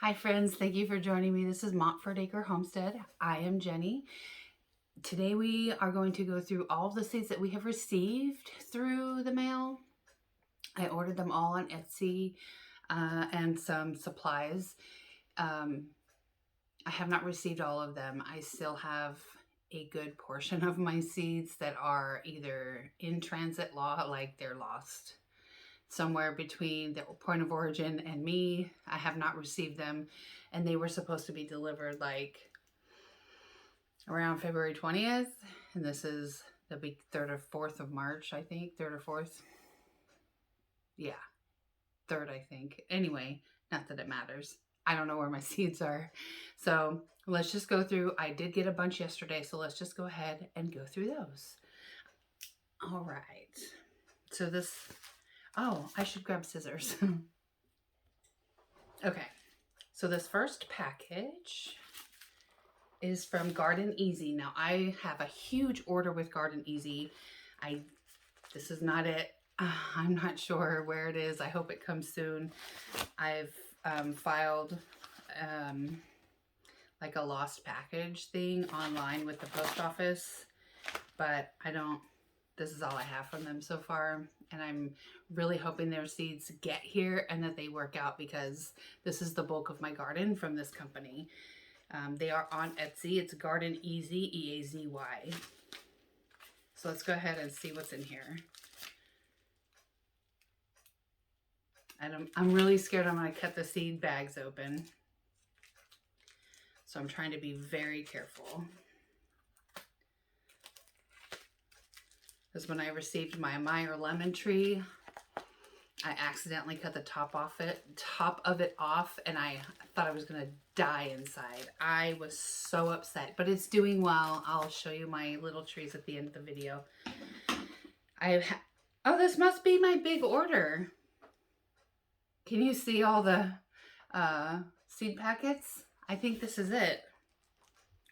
Hi friends, thank you for joining me. This is MontfordAcres Homestead. I am Jenny. Today we are going to go through all of the seeds that we have received through the mail. I ordered them all on Etsy and some supplies. I have not received all of them. I still have a good portion of my seeds that are either in transit law, like they're lost somewhere between the point of origin and me. I have not received them, and they were supposed to be delivered like around February 20th, and this is the big 3rd or 4th of March, I think. 3rd or 4th. Yeah, 3rd, I think. Anyway, not that it matters. I don't know where my seeds are. So let's just go through. I did get a bunch yesterday, so let's just go ahead and go through those. All right. So this, oh, I should grab scissors. Okay. So this first package is from Garden Easy. Now I have a huge order with Garden Easy. This is not it. I'm not sure where it is. I hope it comes soon. I've filed like a lost package thing online with the post office, but this is all I have from them so far, and I'm really hoping their seeds get here and that they work out, because this is the bulk of my garden from this company. They are on Etsy. It's Garden Easy, E-A-Z-Y. So let's go ahead and see what's in here. And I'm really scared I'm going to cut the seed bags open. So I'm trying to be very careful. Because when I received my Meyer lemon tree, I accidentally cut the top of it off, and I thought I was going to die inside. I was so upset, but it's doing well. I'll show you my little trees at the end of the video. Oh, this must be my big order. Can you see all the seed packets? I think this is it.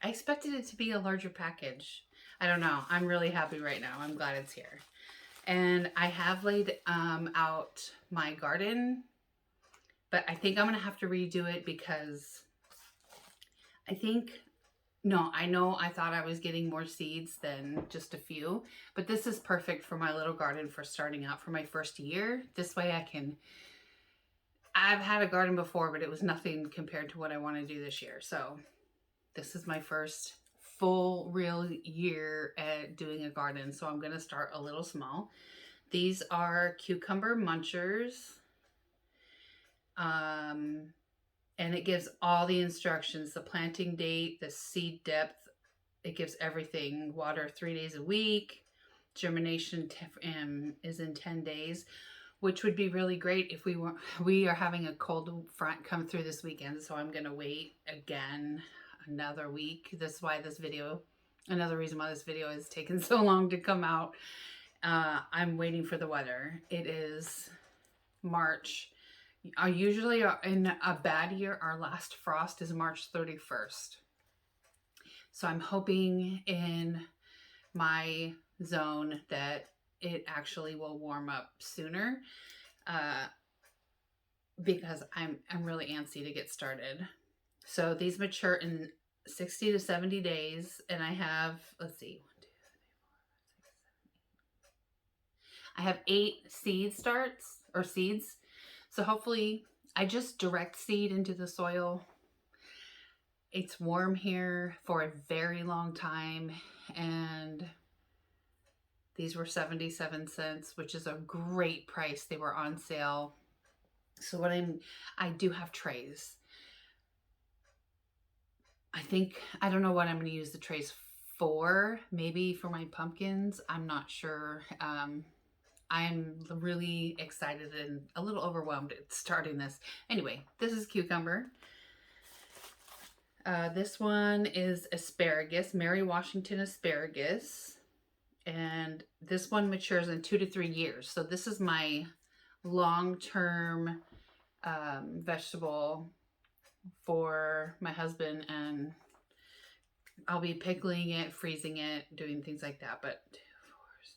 I expected it to be a larger package. I don't know. I'm really happy right now. I'm glad it's here. And I have laid out my garden, but I think I'm going to have to redo it because I know I thought I was getting more seeds than just a few, but this is perfect for my little garden for starting out for my first year. This way I've had a garden before, but it was nothing compared to what I want to do this year. So this is my first full real year at doing a garden, so I'm going to start a little small. These are cucumber munchers, and it gives all the instructions, the planting date, the seed depth. It gives everything. Water 3 days a week. Germination is in 10 days, which would be really great if we are having a cold front come through this weekend, so I'm going to wait again another week. Another reason why this video has taken so long to come out. I'm waiting for the weather. It is March. Usually in a bad year, our last frost is March 31st. So I'm hoping in my zone that it actually will warm up sooner, because I'm really antsy to get started. So these mature in 60 to 70 days, and I have, let's see, 1, 2, 3, 4, 5, 6, 7, 8. I have 8 seeds. So hopefully I just direct seed into the soil. It's warm here for a very long time, and these were 77 cents, which is a great price. They were on sale. So I do have trays. I don't know what I'm going to use the trays for. Maybe for my pumpkins. I'm not sure. I'm really excited and a little overwhelmed at starting this. Anyway, this is cucumber. This one is asparagus, Mary Washington asparagus. And this one matures in 2 to 3 years. So this is my long-term vegetable for my husband, and I'll be pickling it, freezing it, doing things like that. But 2, 4, 6,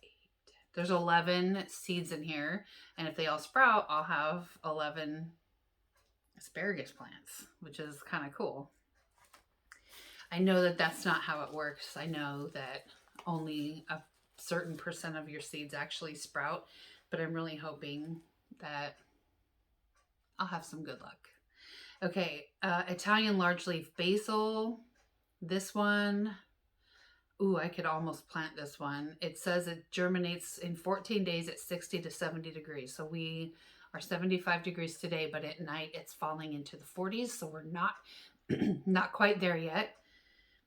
8, 10. There's 11 seeds in here, and if they all sprout, I'll have 11 asparagus plants, which is kind of cool. I know that that's not how it works. I know that only a certain percent of your seeds actually sprout, but I'm really hoping that I'll have some good luck. Okay, Italian large leaf basil. This one, ooh, I could almost plant this one. It says it germinates in 14 days at 60 to 70 degrees. So we are 75 degrees today, but at night it's falling into the 40s. So we're not, not quite there yet.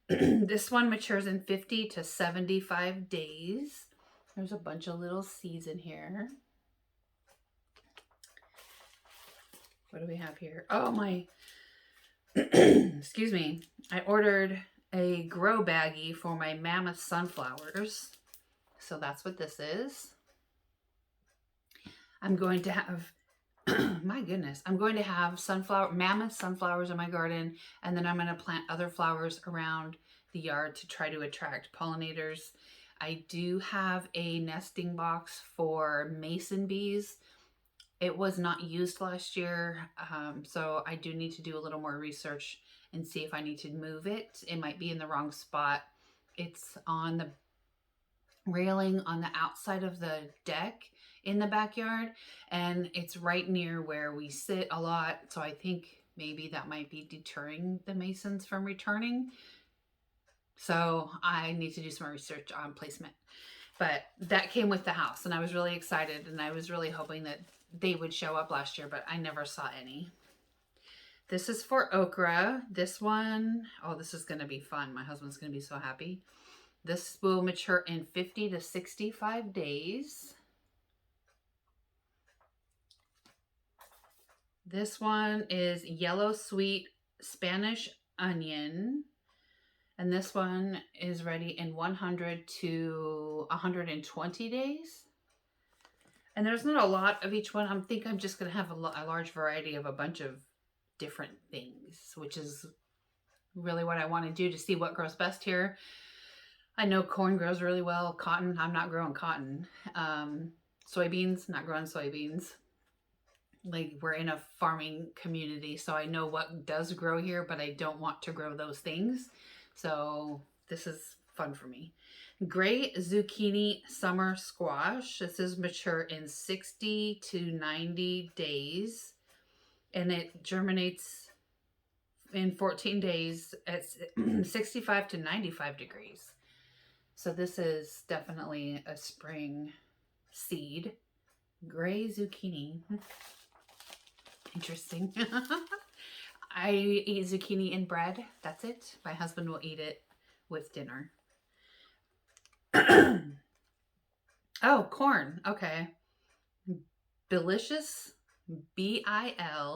This one matures in 50 to 75 days. There's a bunch of little seeds in here. What do we have here? Oh, my, excuse me. I ordered a grow baggie for my mammoth sunflowers. So that's what this is. I'm going to have, my goodness, I'm going to have mammoth sunflowers in my garden, and then I'm going to plant other flowers around the yard to try to attract pollinators. I do have a nesting box for mason bees. It was not used last year, so I do need to do a little more research and see if I need to move it. It might be in the wrong spot. It's on the railing on the outside of the deck in the backyard, and it's right near where we sit a lot, so I think maybe that might be deterring the masons from returning. So I need to do some research on placement. But that came with the house, and I was really excited, and I was really hoping that they would show up last year, but I never saw any. This is for okra. This one, oh, this is going to be fun. My husband's going to be so happy. This will mature in 50 to 65 days. This one is yellow sweet Spanish onion. And this one is ready in 100 to 120 days. And there's not a lot of each one. I think I'm just going to have a large variety of a bunch of different things, which is really what I want to do to see what grows best here. I know corn grows really well. Cotton, I'm not growing cotton. Soybeans, not growing soybeans. Like, we're in a farming community, so I know what does grow here, but I don't want to grow those things. So this is fun for me. Gray zucchini summer squash. This is mature in 60 to 90 days. And it germinates in 14 days at 65 to 95 degrees. So this is definitely a spring seed. Gray zucchini. Interesting. I eat zucchini in bread. That's it. My husband will eat it with dinner. Oh, corn. Okay. Bilicious. Bilicious.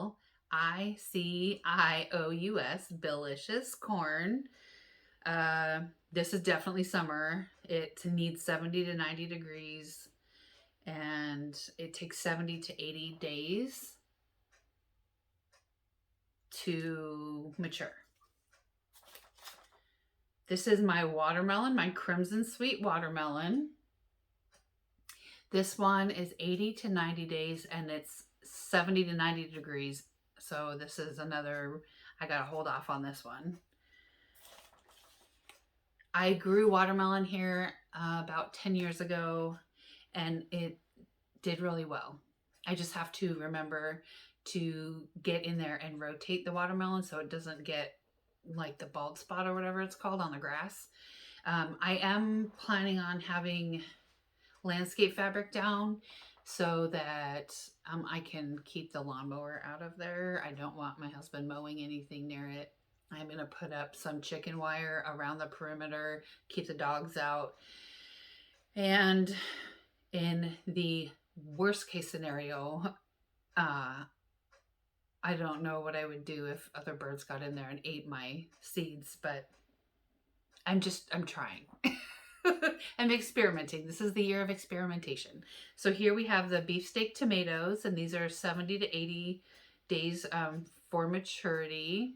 Bilicious corn. This is definitely summer. It needs 70 to 90 degrees. And it takes 70 to 80 days to mature. This is my watermelon, my crimson sweet watermelon. This one is 80 to 90 days, and it's 70 to 90 degrees. So this is another, I gotta hold off on this one. I grew watermelon here about 10 years ago, and it did really well. I just have to remember to get in there and rotate the watermelon so it doesn't get like the bald spot or whatever it's called on the grass. I am planning on having landscape fabric down so that I can keep the lawnmower out of there. I don't want my husband mowing anything near it. I'm going to put up some chicken wire around the perimeter, keep the dogs out. And in the worst case scenario, I don't know what I would do if other birds got in there and ate my seeds, but I'm trying. I'm experimenting. This is the year of experimentation. So here we have the beefsteak tomatoes, and these are 70 to 80 days for maturity.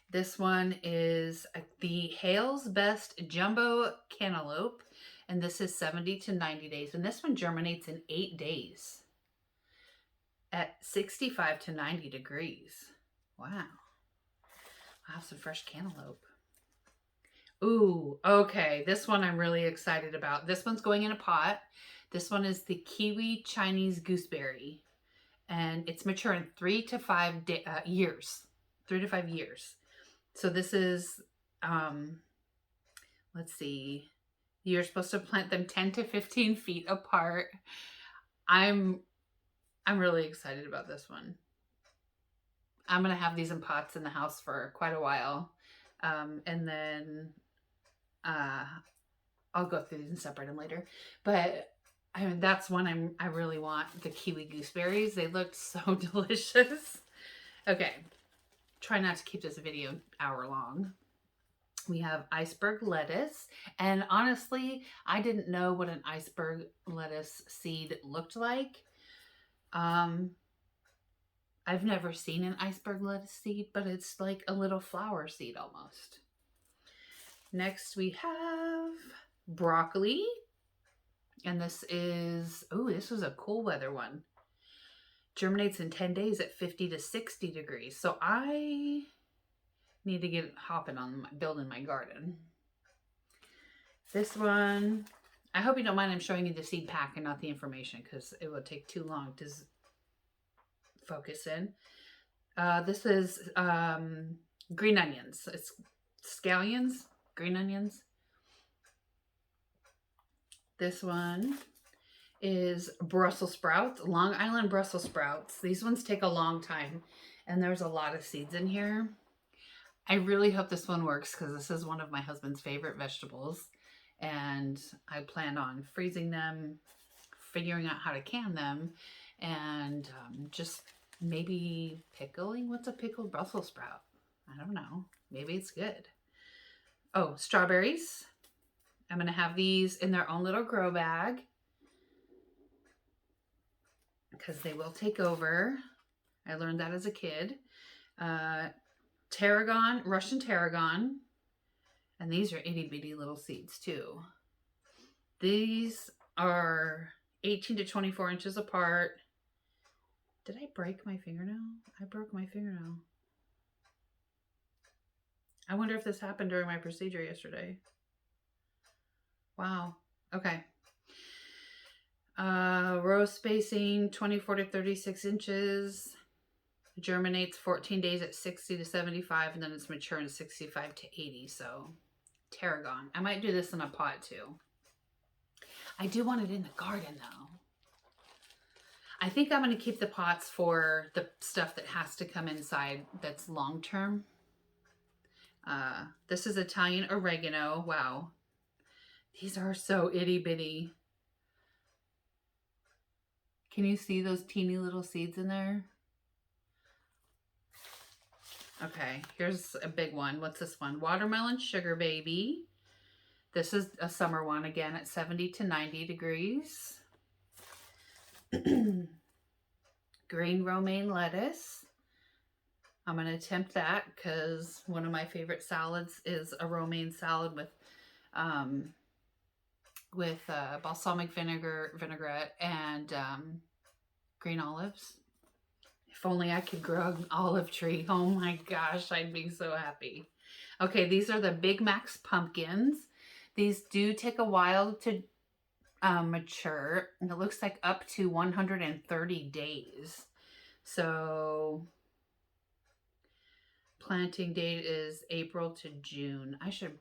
This one is the Hale's Best Jumbo Cantaloupe, and this is 70 to 90 days. And this one germinates in 8 days. at 65 to 90 degrees. Wow. I'll have some fresh cantaloupe. Ooh, okay. This one I'm really excited about. This one's going in a pot. This one is the Kiwi Chinese Gooseberry. And it's mature in 3 to 5 years. 3 to 5 years. So this is, let's see. You're supposed to plant them 10 to 15 feet apart. I'm really excited about this one. I'm going to have these in pots in the house for quite a while. And then I'll go through these and separate them later. But I mean, that's one I really want, the kiwi gooseberries. They looked so delicious. Okay. Try not to keep this video an hour long. We have iceberg lettuce. And honestly, I didn't know what an iceberg lettuce seed looked like. I've never seen an iceberg lettuce seed, but it's like a little flower seed almost. Next we have broccoli. And this is, oh, this was a cool weather one. Germinates in 10 days at 50 to 60 degrees. So I need to get hopping on building my garden. This one, I hope you don't mind I'm showing you the seed pack and not the information because it would take too long to focus in. This is green onions. It's scallions, green onions. This one is Brussels sprouts, Long Island Brussels sprouts. These ones take a long time and there's a lot of seeds in here. I really hope this one works because this is one of my husband's favorite vegetables and I plan on freezing them, figuring out how to can them, and just maybe pickling. What's a pickled Brussels sprout? I don't know. Maybe it's good. Oh, strawberries. I'm going to have these in their own little grow bag because they will take over. I learned that as a kid. Tarragon, Russian tarragon. And these are itty bitty little seeds too. These are 18 to 24 inches apart. Did I break my fingernail? I broke my fingernail. I wonder if this happened during my procedure yesterday. Wow. Okay. Row spacing 24 to 36 inches. Germinates 14 days at 60 to 75, and then it's mature in 65 to 80. So tarragon. I might do this in a pot too. I do want it in the garden though. I think I'm going to keep the pots for the stuff that has to come inside that's long term. This is Italian oregano. Wow. These are so itty bitty. Can you see those teeny little seeds in there? Okay, here's a big one. What's this one? Watermelon sugar baby. This is a summer one again at 70 to 90 degrees. Green romaine lettuce. I'm going to attempt that because one of my favorite salads is a romaine salad with balsamic vinaigrette and green olives. If only I could grow an olive tree. Oh my gosh, I'd be so happy. Okay, these are the Big Mac's pumpkins. These do take a while to mature. And it looks like up to 130 days. So planting date is April to June. I should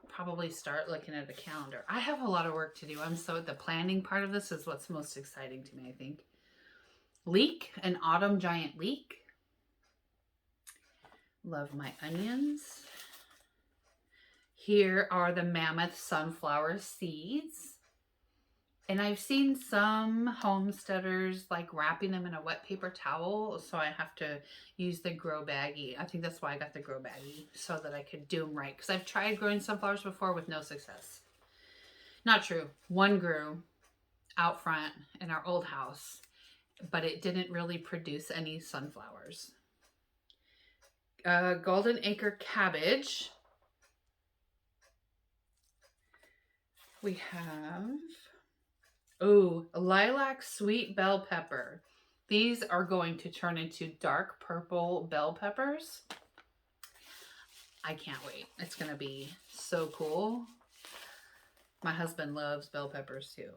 probably start looking at a calendar. I have a lot of work to do. The planning part of this is what's most exciting to me, I think. Leek, an autumn giant leek. Love my onions. Here are the mammoth sunflower seeds. And I've seen some homesteaders like wrapping them in a wet paper towel. So I have to use the grow baggie. I think that's why I got the grow baggie, so that I could do them right. Because I've tried growing sunflowers before with no success. Not true. One grew out front in our old house, but it didn't really produce any sunflowers. Golden acre cabbage. We have, oh, lilac sweet bell pepper. These are going to turn into dark purple bell peppers. I can't wait. It's going to be so cool. My husband loves bell peppers too.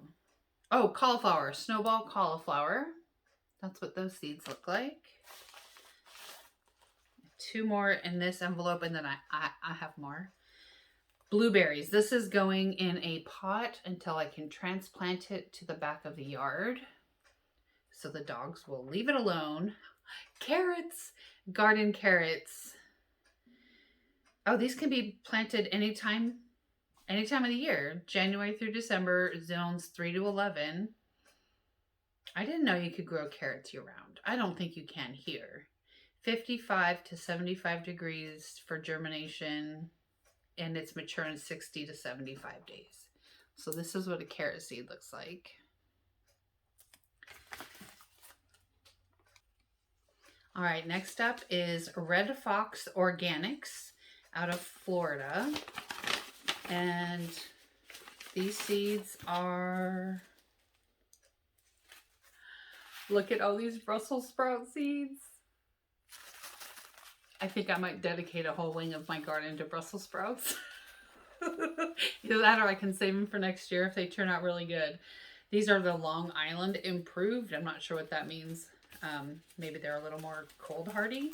Oh, cauliflower, snowball cauliflower. That's what those seeds look like. 2 more in this envelope, and then I have more. Blueberries. This is going in a pot until I can transplant it to the back of the yard, so the dogs will leave it alone. Carrots. Garden carrots. Oh, these can be planted anytime of the year. January through December, zones 3 to 11. I didn't know you could grow carrots year round. I don't think you can here. 55 to 75 degrees for germination, and it's mature in 60 to 75 days. So this is what a carrot seed looks like. All right, next up is Red Fox Organics out of Florida. And these seeds are, look at all these Brussels sprout seeds. I think I might dedicate a whole wing of my garden to Brussels sprouts. Either that or I can save them for next year if they turn out really good. These are the Long Island improved. I'm not sure what that means. Maybe they're a little more cold hardy.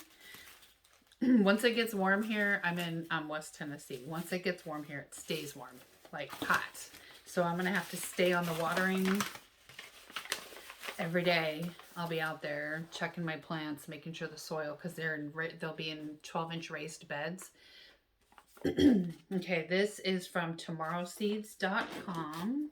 Once it gets warm here, I'm in West Tennessee. Once it gets warm here, it stays warm, like hot. So I'm going to have to stay on the watering every day. I'll be out there checking my plants, making sure the soil, because they'll be in 12-inch raised beds. Okay, this is from tomorrowseeds.com.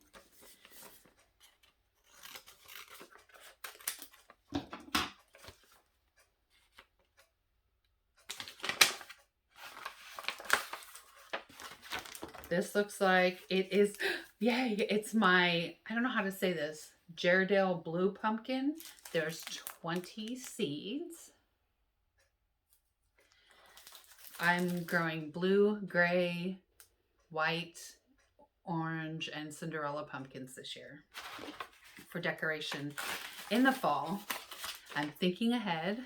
This looks like it is, yay, it's my, I don't know how to say this, Jardale Blue Pumpkin. There's 20 seeds. I'm growing blue, gray, white, orange, and Cinderella pumpkins this year for decoration in the fall. I'm thinking ahead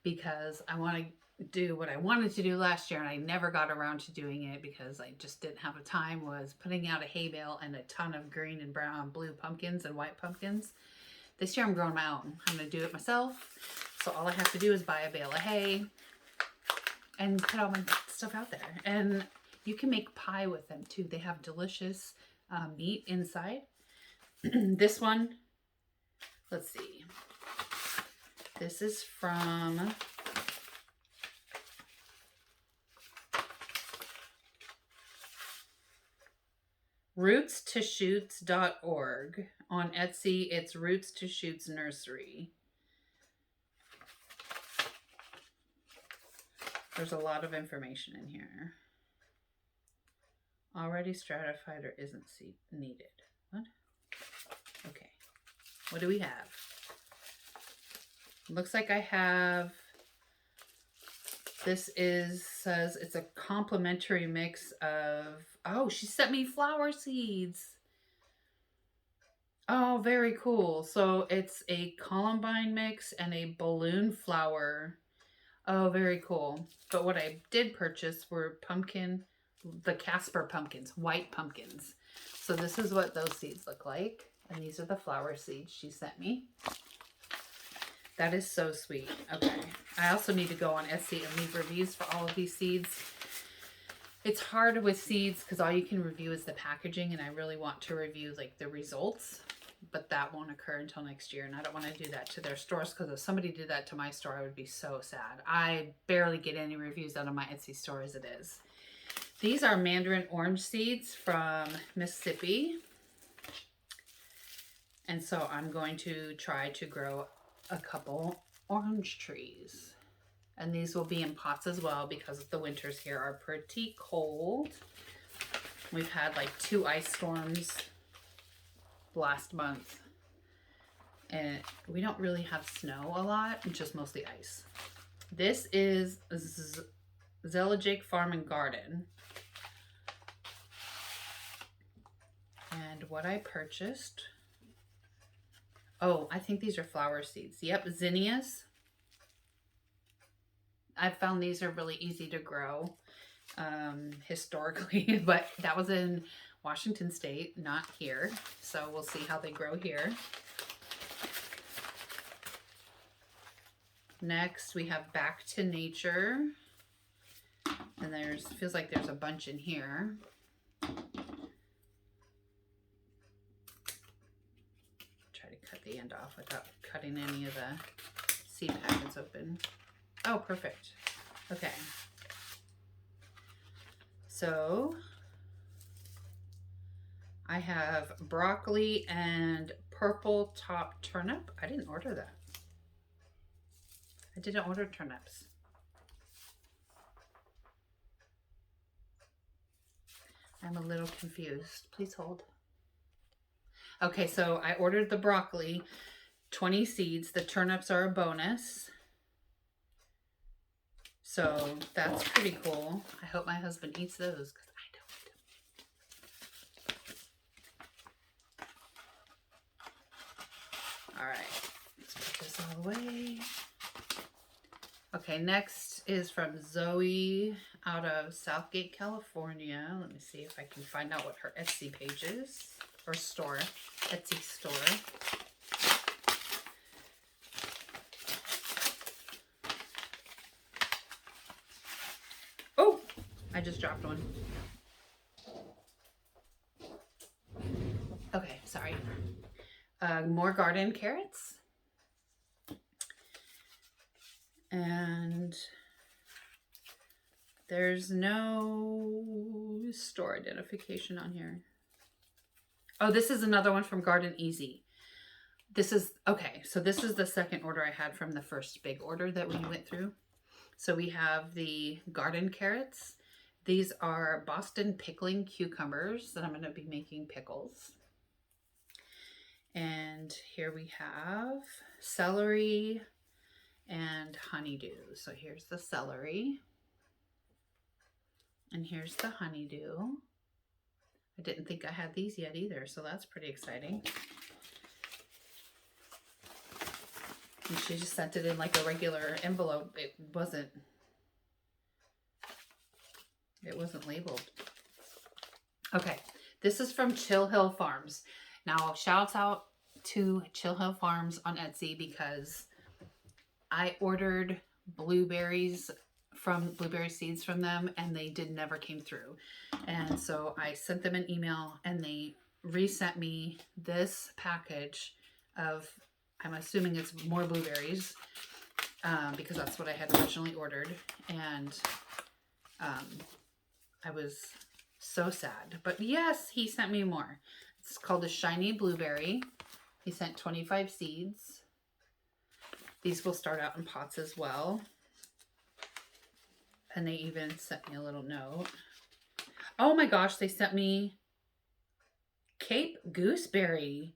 because I want to do what I wanted to do last year, and I never got around to doing it because I just didn't have the time, was putting out a hay bale and a ton of green and brown, blue pumpkins and white pumpkins. This year I'm growing my own. I'm going to do it myself. So all I have to do is buy a bale of hay and put all my stuff out there. And you can make pie with them too. They have delicious meat inside. This one, let's see. This is from rootstoshoots.org. On Etsy, it's Roots to Shoots Nursery. There's a lot of information in here. Already stratified or isn't seed needed. What? Okay. What do we have? Looks like I have, says it's a complimentary mix of, oh, she sent me flower seeds. Oh, very cool. So it's a columbine mix and a balloon flower. Oh, very cool. But what I did purchase were the Casper pumpkins, white pumpkins. So this is what those seeds look like. And these are the flower seeds she sent me. That is so sweet. Okay. I also need to go on Etsy and leave reviews for all of these seeds. It's hard with seeds because all you can review is the packaging, and I really want to review like the results, but that won't occur until next year, and I don't want to do that to their stores because if somebody did that to my store, I would be so sad. I barely get any reviews out of my Etsy store as it is. These are mandarin orange seeds from Mississippi, and so I'm going to try to grow a couple orange trees. And these will be in pots as well because the winters here are pretty cold. We've had like 2 ice storms last month. And we don't really have snow a lot, just mostly ice. This is Zeligic Farm and Garden. And what I purchased Oh, I think these are flower seeds. Yep, zinnias. I've found these are really easy to grow historically, but that was in Washington State, not here. So we'll see how they grow here. Next, we have Back to Nature. And feels like there's a bunch in here. Try to cut the end off without cutting any of the seed packets open. Oh, perfect. Okay. So I have broccoli and purple top turnip. I didn't order that. I didn't order turnips. I'm a little confused. Please hold. Okay, so I ordered the broccoli, 20 seeds. The turnips are a bonus. So that's pretty cool. I hope my husband eats those because I don't. All right, let's put this all away. Okay, next is from Zoe out of Southgate, California. Let me see if I can find out what her Etsy page is, or store, Etsy store. Oh, I just dropped one. Okay, sorry. More garden carrots. And there's no store identification on here. Oh, this is another one from Garden Easy. This is, okay, so this is the second order I had from the first big order that we went through. So we have the garden carrots. These are Boston pickling cucumbers that I'm going to be making pickles. And here we have celery and honeydew. So here's the celery. And here's the honeydew. I didn't think I had these yet either, so that's pretty exciting. And she just sent it in like a regular envelope. It wasn't labeled. Okay, this is from Chill Hill Farms. Now, shouts out to Chill Hill Farms on Etsy because I ordered blueberry seeds from them and they never came through. And so I sent them an email and they resent me this package of, I'm assuming it's more blueberries because that's what I had originally ordered. And I was so sad. But yes, he sent me more. It's called a Shiny Blueberry. He sent 25 seeds. These will start out in pots as well. And they even sent me a little note. Oh my gosh, they sent me Cape Gooseberry.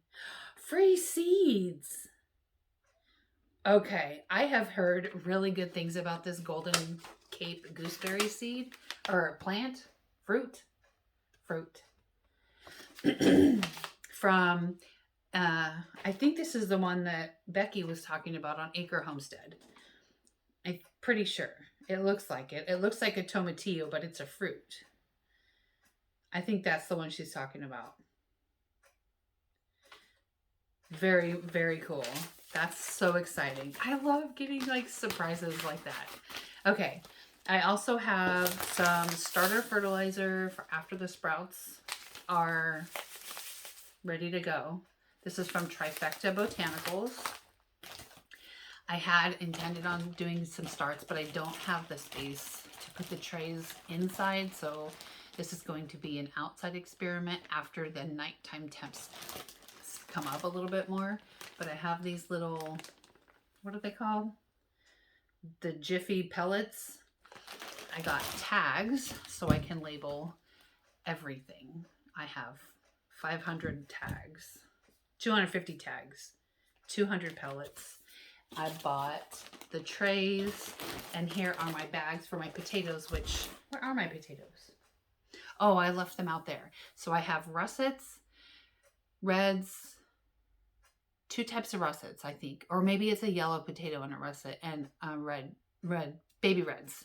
Free seeds. Okay, I have heard really good things about this golden Cape Gooseberry seed. Or plant. Fruit. From... I think this is the one that Becky was talking about on Acre Homestead. I'm pretty sure. It looks like it. It looks like a tomatillo, but it's a fruit. I think that's the one she's talking about. Very, very cool. That's so exciting. I love getting like surprises like that. Okay. I also have some starter fertilizer for after the sprouts are ready to go. This is from Trifecta Botanicals. I had intended on doing some starts, but I don't have the space to put the trays inside. So this is going to be an outside experiment after the nighttime temps come up a little bit more. But I have these little, what are they called? The Jiffy pellets. I got tags so I can label everything. I have 500 tags. 250 tags, 200 pellets. I bought the trays, and here are my bags for my potatoes, which, where are my potatoes? Oh, I left them out there. So I have russets, reds, two types of russets, I think, or maybe it's a yellow potato and a russet, and red baby reds.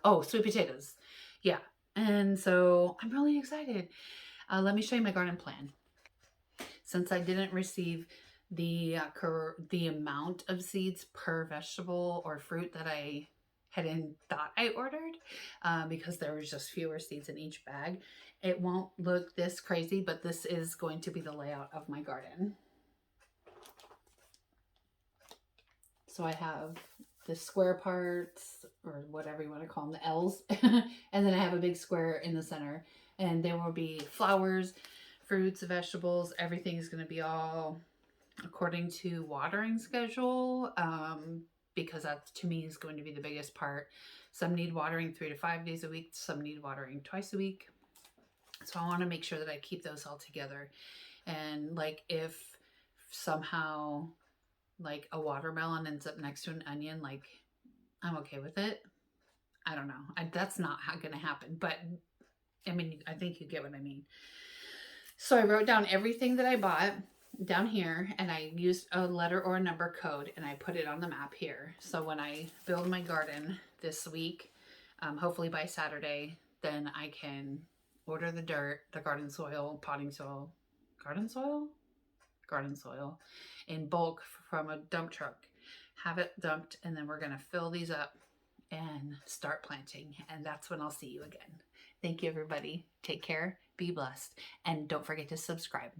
Oh, sweet potatoes, yeah. And so I'm really excited. Let me show you my garden plan. Since I didn't receive the amount of seeds per vegetable or fruit that I thought I ordered, because there was just fewer seeds in each bag, it won't look this crazy, but this is going to be the layout of my garden. So I have the square parts, or whatever you want to call them, the L's, and then I have a big square in the center, and there will be flowers, fruits, vegetables. Everything is going to be all according to watering schedule, because that to me is going to be the biggest part. Some need watering 3 to 5 days a week. Some need watering twice a week. So I want to make sure that I keep those all together. And like if somehow like a watermelon ends up next to an onion, like I'm okay with it. I don't know. That's not going to happen. But I mean, I think you get what I mean. So I wrote down everything that I bought down here, and I used a letter or a number code, and I put it on the map here. So when I build my garden this week, hopefully by Saturday, then I can order the dirt, the garden soil, potting soil, garden soil in bulk from a dump truck, have it dumped, and then we're going to fill these up and start planting. And that's when I'll see you again. Thank you, everybody. Take care, be blessed, and don't forget to subscribe.